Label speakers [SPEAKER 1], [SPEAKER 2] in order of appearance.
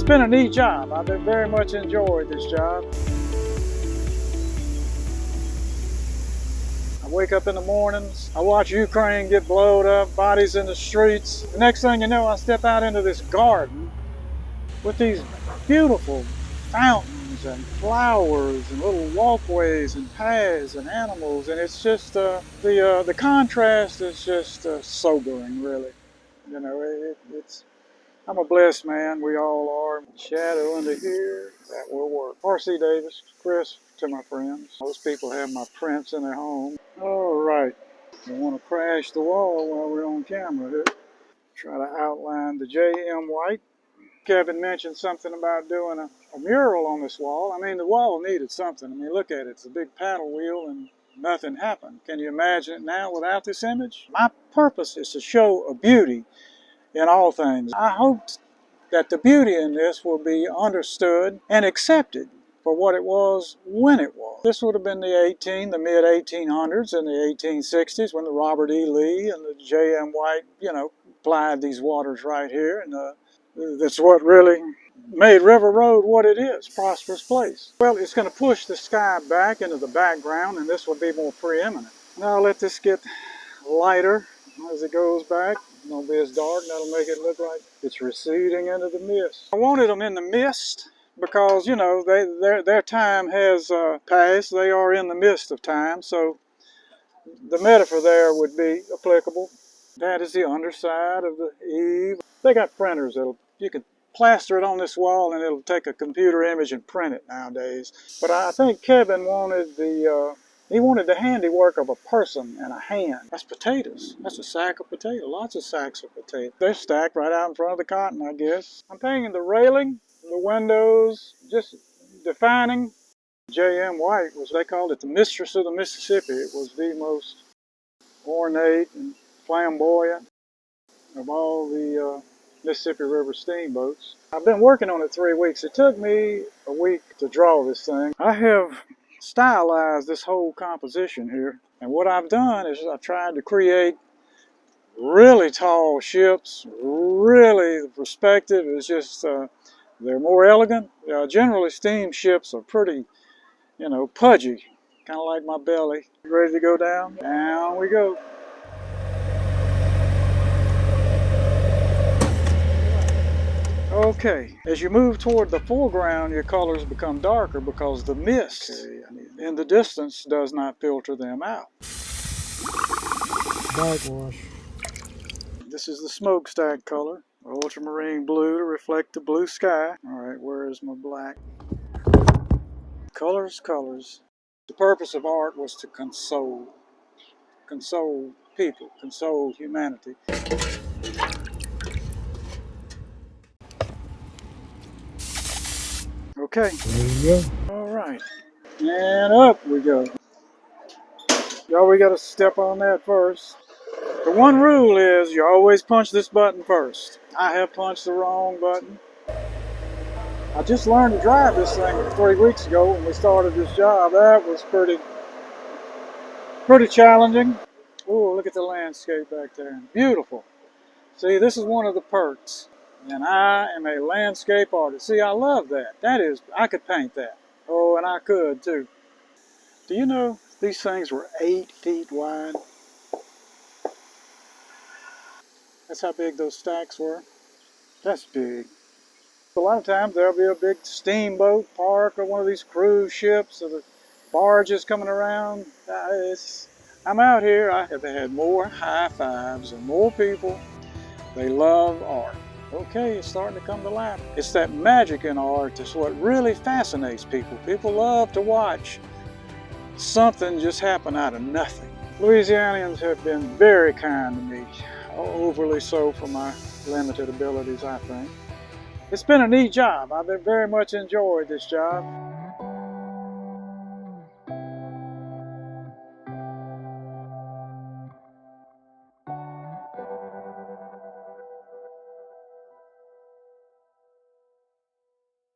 [SPEAKER 1] It's been a neat job. I've very much enjoyed this job. I wake up in the mornings, I watch Ukraine get blowed up, bodies in the streets. The next thing you know, I step out into this garden with these beautiful fountains and flowers and little walkways and paths and animals, and it's just the contrast is just sobering, really. You know, it's I'm a blessed man. We all are. Shadow under here, that will work. R.C. Davis, Chris, to my friends. Most people have my prints in their home. All right, I want to crash the wall while we're on camera here. Try to outline the J.M. White. Kevin mentioned something about doing a mural on this wall. I mean, the wall needed something. I mean, look at it. It's a big paddle wheel and nothing happened. Can you imagine it now without this image? My purpose is to show a beauty in all things. I hoped that the beauty in this will be understood and accepted for what it was when it was. This would have been the mid-1800s and the 1860s when the Robert E. Lee and the J.M. White, applied these waters right here, and that's what really made River Road what it is, prosperous place. Well, it's going to push the sky back into the background, and this will be more preeminent. Now I'll let this get lighter as it goes back. It won't be as dark, and that'll make it look like it's receding into the mist. I wanted them in the mist because, their time has passed. They are in the midst of time, so the metaphor there would be applicable. That is the underside of the eave. They got printers you can plaster it on this wall and it'll take a computer image and print it nowadays. But I think Kevin wanted the handiwork of a person and a hand. That's potatoes. That's a sack of potatoes. Lots of sacks of potatoes. They're stacked right out in front of the cotton, I guess. I'm painting the railing, the windows, just defining. J.M. White they called it the mistress of the Mississippi. It was the most ornate and flamboyant of all the Mississippi River steamboats. I've been working on it 3 weeks. It took me a week to draw this thing. I have stylized this whole composition here, and what I've done is I've tried to create really tall ships. Really, the perspective is just they're more elegant. Generally, steamships are pretty, pudgy, kind of like my belly. Ready to go down? Down we go. Okay, as you move toward the foreground, your colors become darker because the mist in the distance does not filter them out.
[SPEAKER 2] Backwash.
[SPEAKER 1] This is the smokestack color, ultramarine blue to reflect the blue sky. All right, where is my black? Colors, colors. The purpose of art was to console people, console humanity. Okay.
[SPEAKER 2] There you go.
[SPEAKER 1] All right. And up we go. Y'all, we got to step on that first. The one rule is you always punch this button first. I have punched the wrong button. I just learned to drive this thing 3 weeks ago when we started this job. That was pretty challenging. Oh, look at the landscape back there. Beautiful. See, this is one of the perks. And I am a landscape artist. See, I love that. I could paint that. Oh, and I could too. Do you know these things were 8 feet wide? That's how big those stacks were. That's big. A lot of times there'll be a big steamboat park or one of these cruise ships or the barges coming around. I'm out here. I have had more high fives and more people. They love art. Okay, it's starting to come to life. It's that magic in art that's what really fascinates people. People love to watch something just happen out of nothing. Louisianians have been very kind to me, overly so for my limited abilities, I think. It's been a neat job. I've very much enjoyed this job.